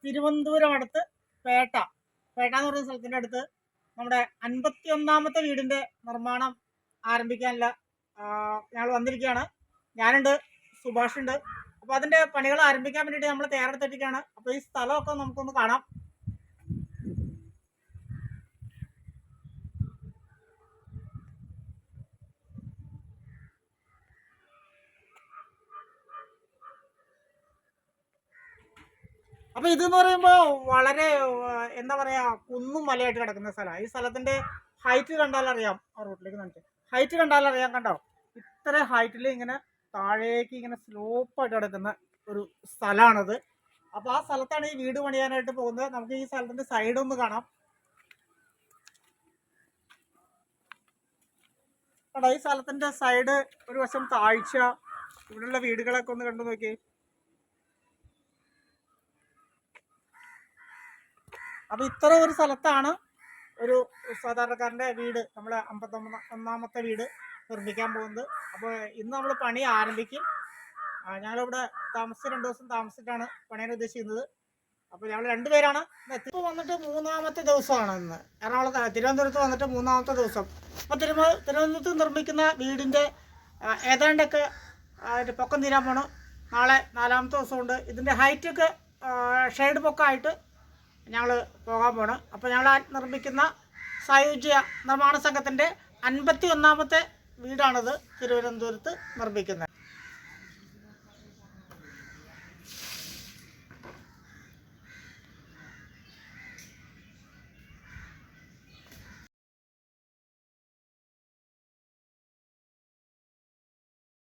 തിരുവനന്തപുരം അടുത്ത് പേട്ട എന്ന് പറയുന്ന സ്ഥലത്തിൻ്റെ അടുത്ത് നമ്മുടെ 51ാമത്തെ വീടിൻ്റെ നിർമ്മാണം ആരംഭിക്കാനുള്ള ഞങ്ങൾ വന്നിരിക്കുകയാണ്. ഞാനുണ്ട്, സുഭാഷുണ്ട്. അപ്പോൾ അതിൻ്റെ പണികൾ ആരംഭിക്കാൻ വേണ്ടിയിട്ട് നമ്മൾ തയ്യാറെടുത്തിരിക്കുകയാണ്. അപ്പോൾ ഈ സ്ഥലമൊക്കെ നമുക്കൊന്ന് കാണാം. അപ്പോൾ ഇതെന്ന് പറയുമ്പോൾ വളരെ എന്താ പറയുക, കുന്നും മലയായിട്ട് കിടക്കുന്ന സ്ഥലമാണ്. ഈ സ്ഥലത്തിൻ്റെ ഹൈറ്റ് കണ്ടാലറിയാം. ആ റോഡിലേക്ക് നമുക്ക് ഹൈറ്റ് കണ്ടാലറിയാം. കണ്ടോ, ഇത്ര ഹൈറ്റിൽ ഇങ്ങനെ താഴേക്ക് ഇങ്ങനെ സ്ലോപ്പായിട്ട് കിടക്കുന്ന ഒരു സ്ഥലമാണത്. അപ്പോൾ ആ സ്ഥലത്താണ് ഈ വീട് പണിയാനായിട്ട് പോകുന്നത്. നമുക്ക് ഈ സ്ഥലത്തിൻ്റെ സൈഡൊന്ന് കാണാം. കേട്ടോ, ഈ സ്ഥലത്തിൻ്റെ സൈഡ് ഒരു വശം താഴ്ച, ഇവിടെയുള്ള വീടുകളൊക്കെ ഒന്ന് കണ്ടു നോക്കി. അപ്പോൾ ഇത്ര ഒരു സ്ഥലത്താണ് ഒരു സാധാരണക്കാരൻ്റെ വീട്, നമ്മൾ 51ാമത്തെ വീട് നിർമ്മിക്കാൻ പോകുന്നത്. അപ്പോൾ ഇന്ന് നമ്മൾ പണി ആരംഭിക്കും. ഞങ്ങളിവിടെ 2 ദിവസം താമസിച്ചിട്ടാണ് പണിയാൻ ഉദ്ദേശിക്കുന്നത്. അപ്പോൾ ഞങ്ങൾ 2 പേരാണ്. ഇപ്പോൾ വന്നിട്ട് 3ാമത്തെ ദിവസമാണ് ഇന്ന്. തിരുവനന്തപുരത്ത് വന്നിട്ട് 3ാമത്തെ ദിവസം. അപ്പോൾ തിരുവനന്തപുരത്ത് നിർമ്മിക്കുന്ന വീടിൻ്റെ ഏതാണ്ടൊക്കെ പൊക്കം തീരാൻ പോകണം. നാളെ 4ാമത്തെ ദിവസമുണ്ട്. ഇതിൻ്റെ ഹൈറ്റൊക്കെ ഷെയ്ഡ് പൊക്കമായിട്ട് ഞങ്ങൾ പോകാൻ പോകണം. അപ്പോൾ ഞങ്ങൾ നിർമ്മിക്കുന്ന സായുജ്യ നിർമ്മാണ സംഘത്തിൻ്റെ 51ാമത്തെ വീടാണിത് തിരുവനന്തപുരത്ത് നിർമ്മിക്കുന്നത്.